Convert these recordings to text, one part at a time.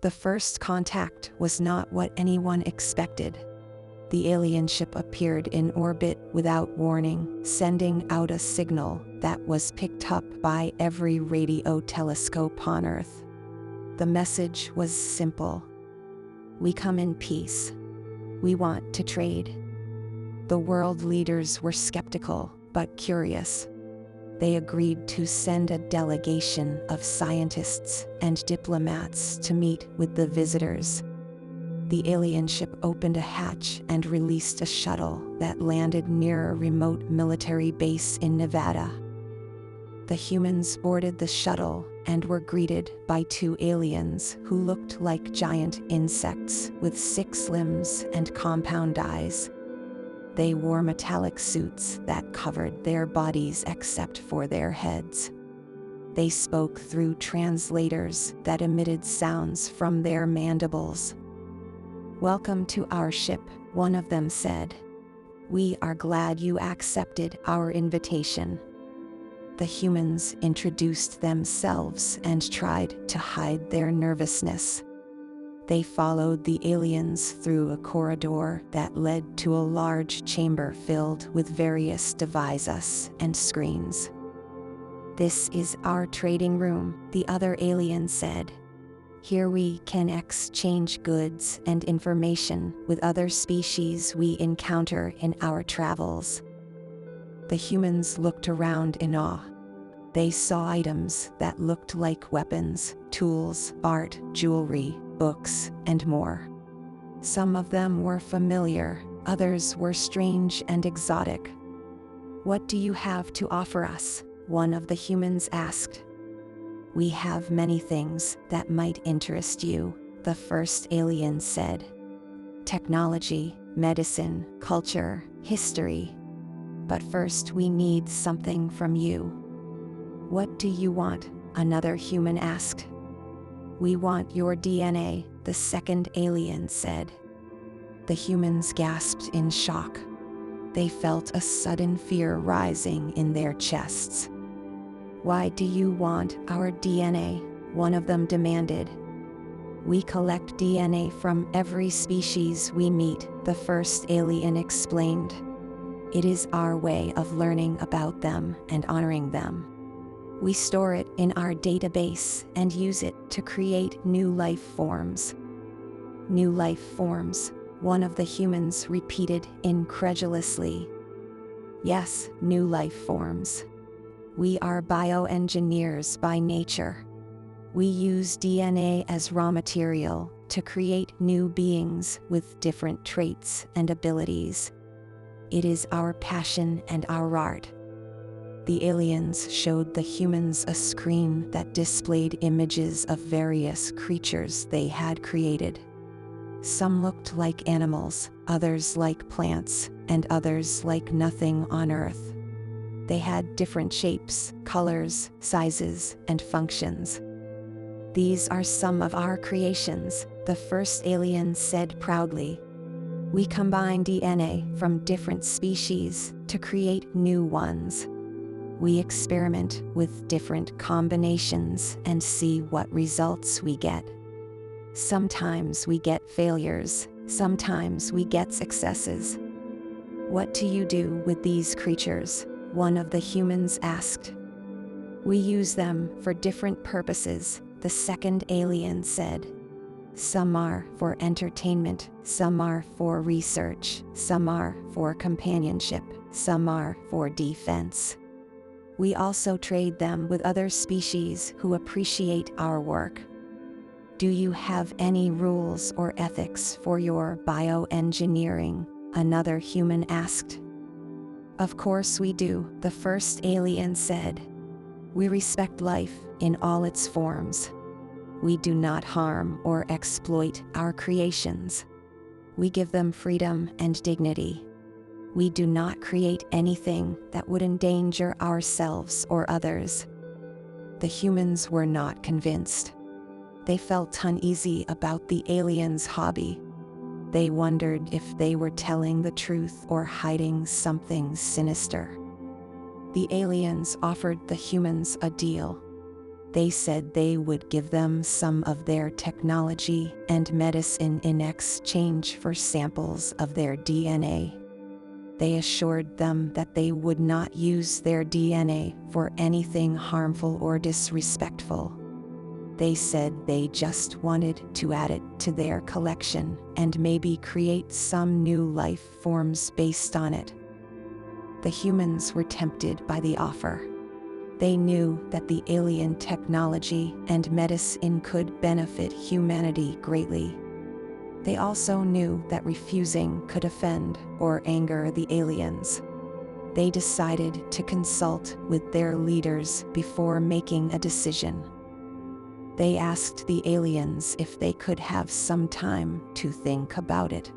The first contact was not what anyone expected. The alien ship appeared in orbit without warning, sending out a signal that was picked up by every radio telescope on Earth. The message was simple. We come in peace. We want to trade. The world leaders were skeptical, but curious. They agreed to send a delegation of scientists and diplomats to meet with the visitors. The alien ship opened a hatch and released a shuttle that landed near a remote military base in Nevada. The humans boarded the shuttle and were greeted by two aliens who looked like giant insects with 6 limbs and compound eyes. They wore metallic suits that covered their bodies except for their heads. They spoke through translators that emitted sounds from their mandibles. "Welcome to our ship," one of them said. "We are glad you accepted our invitation." The humans introduced themselves and tried to hide their nervousness. They followed the aliens through a corridor that led to a large chamber filled with various devices and screens. "This is our trading room," the other alien said. "Here we can exchange goods and information with other species we encounter in our travels." The humans looked around in awe. They saw items that looked like weapons, tools, art, jewelry, books, and more. Some of them were familiar, others were strange and exotic. "What do you have to offer us?" one of the humans asked. "We have many things that might interest you," the first alien said. "Technology, medicine, culture, history. But first we need something from you." "What do you want?" another human asked. "We want your DNA," the second alien said. The humans gasped in shock. They felt a sudden fear rising in their chests. "Why do you want our DNA?" one of them demanded. "We collect DNA from every species we meet," the first alien explained. "It is our way of learning about them and honoring them. We store it in our database and use it to create new life forms." "New life forms," one of the humans repeated incredulously. "Yes, new life forms. We are bioengineers by nature. We use DNA as raw material to create new beings with different traits and abilities. It is our passion and our art." The aliens showed the humans a screen that displayed images of various creatures they had created. Some looked like animals, others like plants, and others like nothing on Earth. They had different shapes, colors, sizes, and functions. "These are some of our creations," the first alien said proudly. "We combine DNA from different species to create new ones. We experiment with different combinations and see what results we get. Sometimes we get failures, sometimes we get successes." "What do you do with these creatures?" one of the humans asked. "We use them for different purposes," the second alien said. "Some are for entertainment, some are for research, some are for companionship, some are for defense. We also trade them with other species who appreciate our work." "Do you have any rules or ethics for your bioengineering?" another human asked. "Of course we do," the first alien said. "We respect life in all its forms. We do not harm or exploit our creations. We give them freedom and dignity. We do not create anything that would endanger ourselves or others." The humans were not convinced. They felt uneasy about the aliens' hobby. They wondered if they were telling the truth or hiding something sinister. The aliens offered the humans a deal. They said they would give them some of their technology and medicine in exchange for samples of their DNA. They assured them that they would not use their DNA for anything harmful or disrespectful. They said they just wanted to add it to their collection and maybe create some new life forms based on it. The humans were tempted by the offer. They knew that the alien technology and medicine could benefit humanity greatly. They also knew that refusing could offend or anger the aliens. They decided to consult with their leaders before making a decision. They asked the aliens if they could have some time to think about it.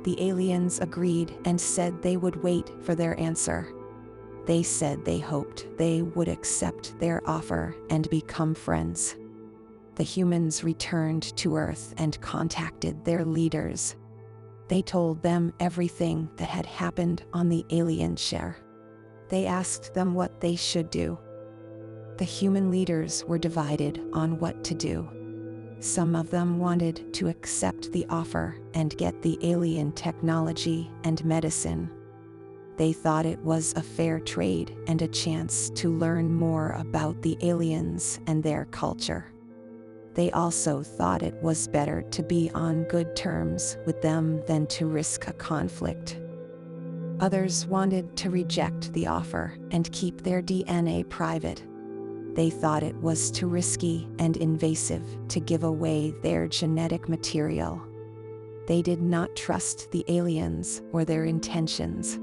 The aliens agreed and said they would wait for their answer. They said they hoped they would accept their offer and become friends. The humans returned to Earth and contacted their leaders. They told them everything that had happened on the alien ship. They asked them what they should do. The human leaders were divided on what to do. Some of them wanted to accept the offer and get the alien technology and medicine. They thought it was a fair trade and a chance to learn more about the aliens and their culture. They also thought it was better to be on good terms with them than to risk a conflict. Others wanted to reject the offer and keep their DNA private. They thought it was too risky and invasive to give away their genetic material. They did not trust the aliens or their intentions.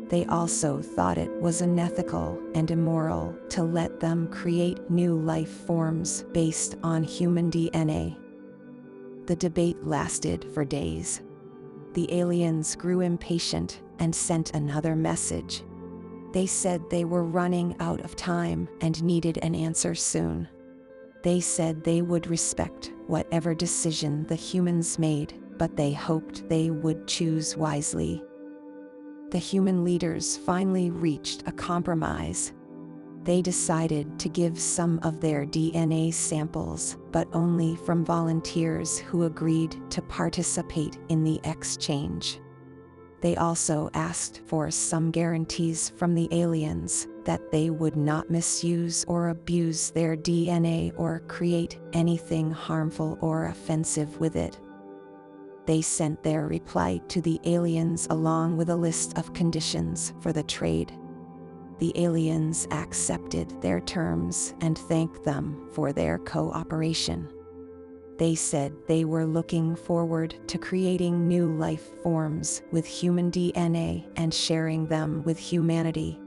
They also thought it was unethical and immoral to let them create new life forms based on human DNA. The debate lasted for days. The aliens grew impatient and sent another message. They said they were running out of time and needed an answer soon. They said they would respect whatever decision the humans made, but they hoped they would choose wisely. The human leaders finally reached a compromise. They decided to give some of their DNA samples, but only from volunteers who agreed to participate in the exchange. They also asked for some guarantees from the aliens that they would not misuse or abuse their DNA or create anything harmful or offensive with it. They sent their reply to the aliens along with a list of conditions for the trade. The aliens accepted their terms and thanked them for their cooperation. They said they were looking forward to creating new life forms with human DNA and sharing them with humanity.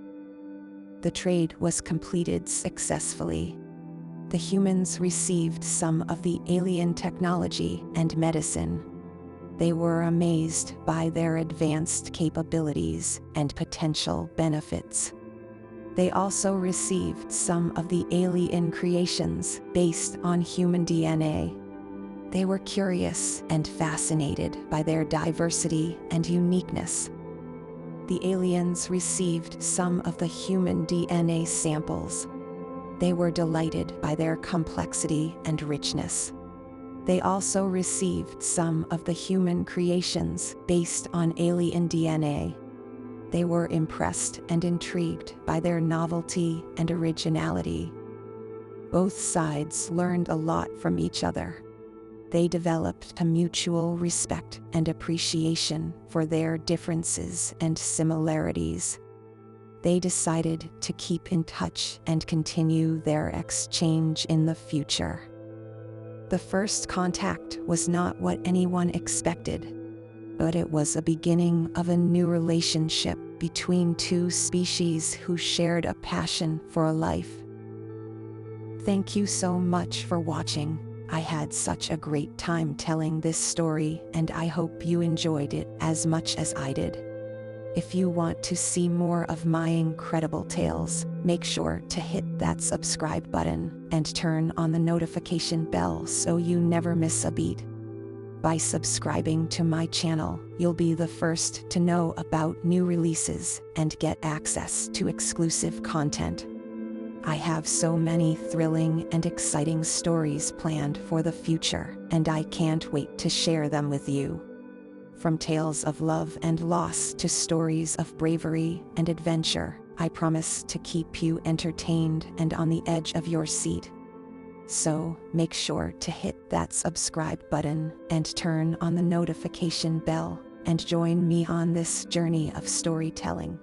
The trade was completed successfully. The humans received some of the alien technology and medicine. They were amazed by their advanced capabilities and potential benefits. They also received some of the alien creations based on human DNA. They were curious and fascinated by their diversity and uniqueness. The aliens received some of the human DNA samples. They were delighted by their complexity and richness. They also received some of the human creations based on alien DNA. They were impressed and intrigued by their novelty and originality. Both sides learned a lot from each other. They developed a mutual respect and appreciation for their differences and similarities. They decided to keep in touch and continue their exchange in the future. The first contact was not what anyone expected, but it was a beginning of a new relationship between two species who shared a passion for life. Thank you so much for watching. I had such a great time telling this story, and I hope you enjoyed it as much as I did. If you want to see more of my incredible tales, make sure to hit that subscribe button and turn on the notification bell so you never miss a beat. By subscribing to my channel, you'll be the first to know about new releases and get access to exclusive content. I have so many thrilling and exciting stories planned for the future, and I can't wait to share them with you. From tales of love and loss to stories of bravery and adventure, I promise to keep you entertained and on the edge of your seat. So, make sure to hit that subscribe button and turn on the notification bell, and join me on this journey of storytelling.